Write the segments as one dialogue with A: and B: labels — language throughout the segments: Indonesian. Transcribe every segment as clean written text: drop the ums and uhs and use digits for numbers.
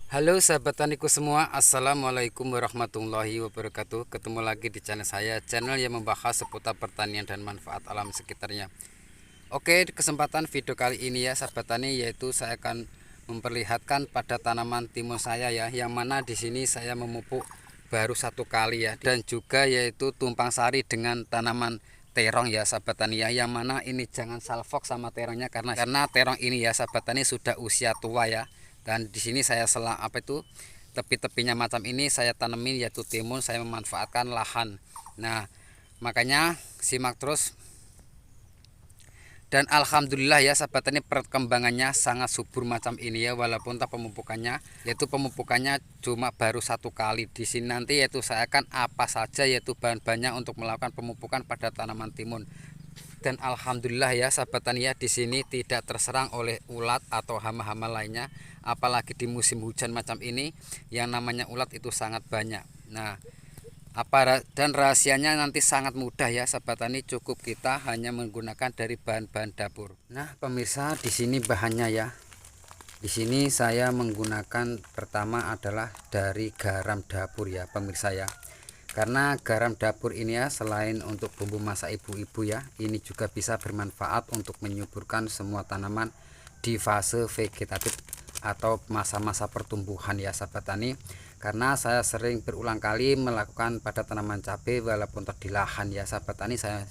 A: Halo sahabat taniku semua, assalamualaikum warahmatullahi wabarakatuh. Ketemu lagi di channel saya, channel yang membahas seputar pertanian dan manfaat alam sekitarnya. Oke, di kesempatan video kali ini ya sahabat tani, yaitu saya akan memperlihatkan pada tanaman timun saya ya, yang mana di sini saya memupuk baru satu kali ya, dan juga yaitu tumpang sari dengan tanaman terong ya sahabat tani ya, yang mana ini jangan salfok sama terongnya karena terong ini ya sahabat tani sudah usia tua ya. Dan di sini saya tepi-tepinya macam ini saya tanemin yaitu timun, saya memanfaatkan lahan. Nah, makanya simak terus. Dan alhamdulillah ya sahabat tani, perkembangannya sangat subur macam ini ya, walaupun tak pemupukannya cuma baru satu kali. Di sini nanti yaitu saya akan apa saja yaitu bahan-bahannya untuk melakukan pemupukan pada tanaman timun. Dan alhamdulillah ya sahabat tani ya, di sini tidak terserang oleh ulat atau hama-hama lainnya, apalagi di musim hujan macam ini yang namanya ulat itu sangat banyak. Nah, dan rahasianya nanti sangat mudah ya sahabat tani, cukup kita hanya menggunakan dari bahan-bahan dapur. Nah pemirsa, di sini bahannya ya. Di sini saya menggunakan pertama adalah dari garam dapur ya pemirsa ya. Karena garam dapur ini ya, selain untuk bumbu masak ibu-ibu ya, ini juga bisa bermanfaat untuk menyuburkan semua tanaman di fase vegetatif atau masa-masa pertumbuhan ya sahabat tani. Karena saya sering berulang kali melakukan pada tanaman cabai walaupun di lahan ya sahabat tani, saya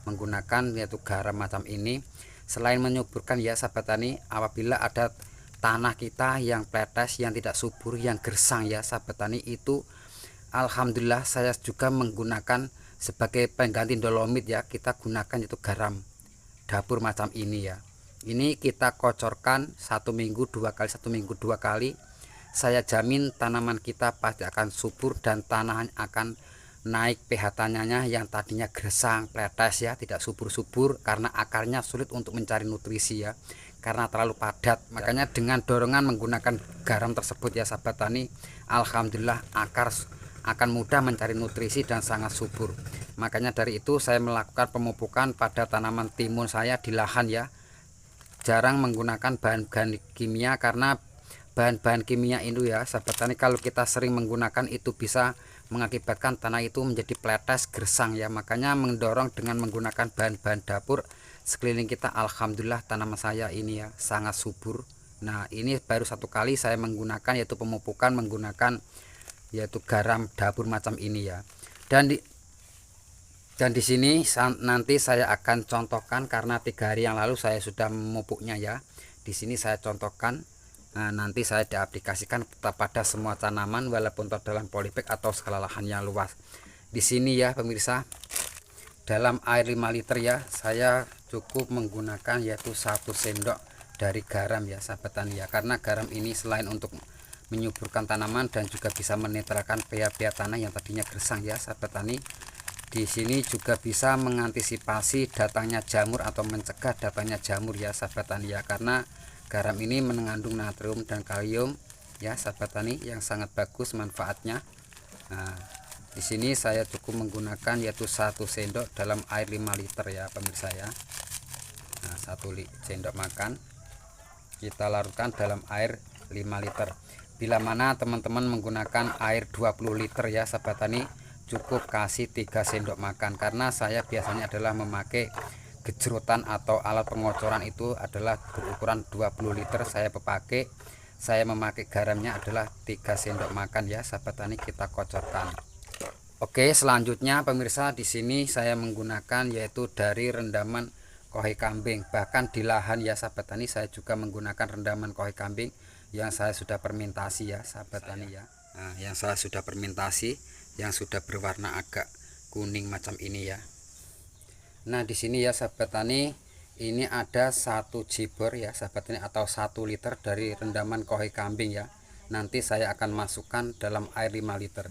A: menggunakan yaitu garam macam ini. Selain menyuburkan ya sahabat tani, apabila ada tanah kita yang pletes, yang tidak subur, yang gersang ya sahabat tani, itu alhamdulillah saya juga menggunakan sebagai pengganti dolomit ya, kita gunakan itu garam dapur macam ini ya. Ini kita kocorkan 1 minggu 2 kali, 1 minggu 2 kali. Saya jamin tanaman kita pasti akan subur dan tanah akan naik pH tanahnya yang tadinya gersang pletes ya, tidak subur-subur karena akarnya sulit untuk mencari nutrisi ya, karena terlalu padat. Makanya dengan dorongan menggunakan garam tersebut ya sahabat tani, alhamdulillah akar akan mudah mencari nutrisi dan sangat subur. Makanya dari itu saya melakukan pemupukan pada tanaman timun saya di lahan ya, jarang menggunakan bahan-bahan kimia. Karena bahan-bahan kimia itu ya sahabat tani, kalau kita sering menggunakan itu bisa mengakibatkan tanah itu menjadi pletes gersang ya. Makanya mendorong dengan menggunakan bahan-bahan dapur sekeliling kita. Alhamdulillah tanaman saya ini ya sangat subur. Nah ini baru satu kali saya menggunakan yaitu pemupukan menggunakan yaitu garam dapur macam ini ya. Dan di sini nanti saya akan contohkan, karena 3 hari yang lalu saya sudah memupuknya ya. Di sini saya contohkan. Nah, nanti saya diaplikasikan pada semua tanaman walaupun dalam polybag atau skala lahan yang luas. Di sini ya pemirsa, dalam air 5 liter ya, saya cukup menggunakan yaitu 1 sendok dari garam ya sahabat tani ya. Karena garam ini selain untuk menyuburkan tanaman dan juga bisa menetralkan pH tanah yang tadinya gersang ya sahabat tani. Di sini juga bisa mengantisipasi datangnya jamur atau mencegah datangnya jamur ya sahabat tani ya, karena garam ini mengandung natrium dan kalium ya sahabat tani yang sangat bagus manfaatnya. Nah, di sini saya cukup menggunakan yaitu 1 sendok dalam air 5 liter ya pemirsa ya. Nah, 1 sendok makan kita larutkan dalam air 5 liter. Bila mana teman-teman menggunakan air 20 liter ya sahabat tani, cukup kasih 3 sendok makan. Karena saya biasanya adalah memakai gejrutan atau alat pengocoran itu adalah berukuran 20 liter saya memakai garamnya adalah 3 sendok makan ya sahabat tani, kita kocorkan. Oke, selanjutnya pemirsa, di sini saya menggunakan yaitu dari rendaman kohai kambing. Bahkan di lahan ya sahabat tani, saya juga menggunakan rendaman kohai kambing yang saya sudah fermentasi ya sahabat tani ya. Nah, yang saya sudah fermentasi, yang sudah berwarna agak kuning macam ini ya. Nah di sini ya sahabat tani, ini ada 1 jibor ya sahabat tani, atau 1 liter dari rendaman kohai kambing ya. Nanti saya akan masukkan dalam air 5 liter.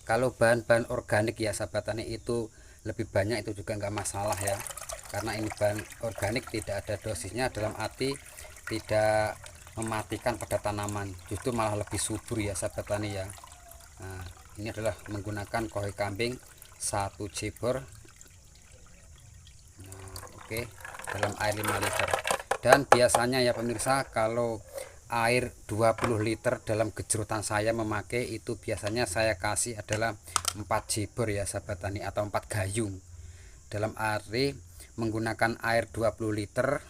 A: Kalau bahan-bahan organik ya sahabat tani itu lebih banyak, itu juga nggak masalah ya. Karena ini bahan organik tidak ada dosisnya, dalam arti tidak mematikan pada tanaman, justru malah lebih subur ya sahabat tani ya. Nah ini adalah menggunakan kohai kambing 1 jibor. Oke, dalam air 5 liter. Dan biasanya ya pemirsa, kalau air 20 liter dalam gejerutan saya memakai itu biasanya saya kasih adalah 4 jibor ya sahabat tani, atau 4 gayung. Dalam arti menggunakan air 20 liter,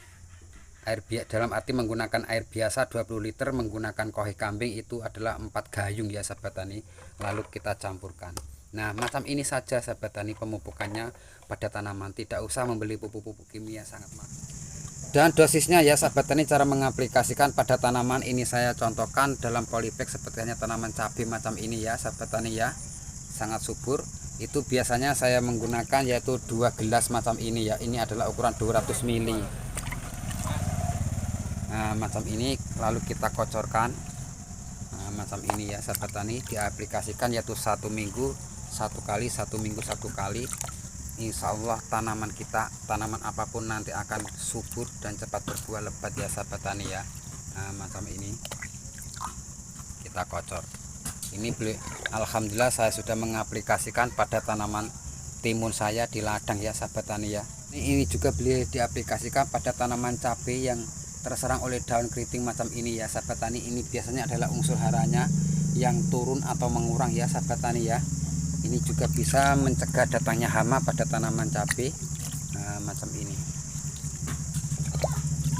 A: dalam arti menggunakan air biasa 20 liter, menggunakan kohe kambing itu adalah 4 gayung ya sahabat tani, lalu kita campurkan. Nah, macam ini saja sahabat tani pemupukannya pada tanaman, tidak usah membeli pupuk-pupuk kimia, sangat mahal. Dan dosisnya ya sahabat tani, cara mengaplikasikan pada tanaman ini saya contohkan dalam polybag seperti hanya tanaman cabai macam ini ya sahabat tani ya, sangat subur. Itu biasanya saya menggunakan yaitu 2 gelas macam ini ya, ini adalah ukuran 200 ml. Nah, macam ini lalu kita kocorkan. Nah, macam ini ya sahabat tani, diaplikasikan yaitu 1 minggu 1 kali, 1 minggu 1 kali. Insya Allah tanaman kita, tanaman apapun nanti akan subur dan cepat berbuah lebat ya sahabat tani ya. Nah, macam ini kita kocor. Ini alhamdulillah saya sudah mengaplikasikan pada tanaman timun saya di ladang ya sahabat tani ya. Ini juga boleh diaplikasikan pada tanaman cabai yang terserang oleh daun keriting macam ini ya sahabat tani. Ini biasanya adalah unsur haranya yang turun atau mengurang ya sahabat tani ya. Ini juga bisa mencegah datangnya hama pada tanaman cabai. Nah, macam ini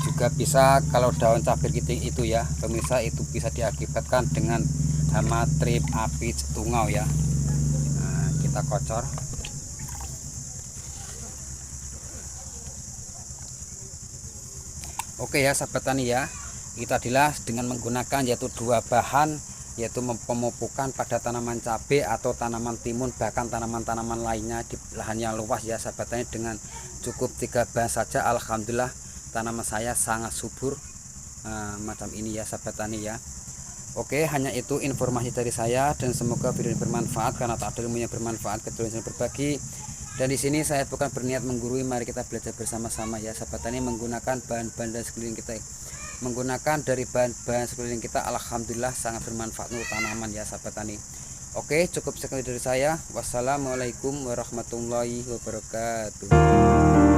A: juga bisa kalau daun cabai keriting itu ya pemirsa, itu bisa diakibatkan dengan hama trip, apis, tungau ya. Nah, kita kocor. Oke ya sahabat tani ya, kita dilas dengan menggunakan yaitu 2 bahan, yaitu pemupukan pada tanaman cabai atau tanaman timun, bahkan tanaman-tanaman lainnya di lahan yang luas ya sahabat tani. Dengan cukup 3 bahan saja alhamdulillah tanaman saya sangat subur. Macam ini ya sahabat tani ya. Oke, hanya itu informasi dari saya dan semoga video ini bermanfaat, karena tak ada ilmunya bermanfaat kecuali berbagi. Dan di sini saya bukan berniat menggurui, mari kita belajar bersama-sama ya sahabat tani, menggunakan bahan-bahan dan sekeliling kita. Menggunakan dari bahan-bahan sekeliling kita alhamdulillah sangat bermanfaat untuk tanaman ya sahabat tani. Oke, cukup sekali dari saya. Wassalamualaikum warahmatullahi wabarakatuh.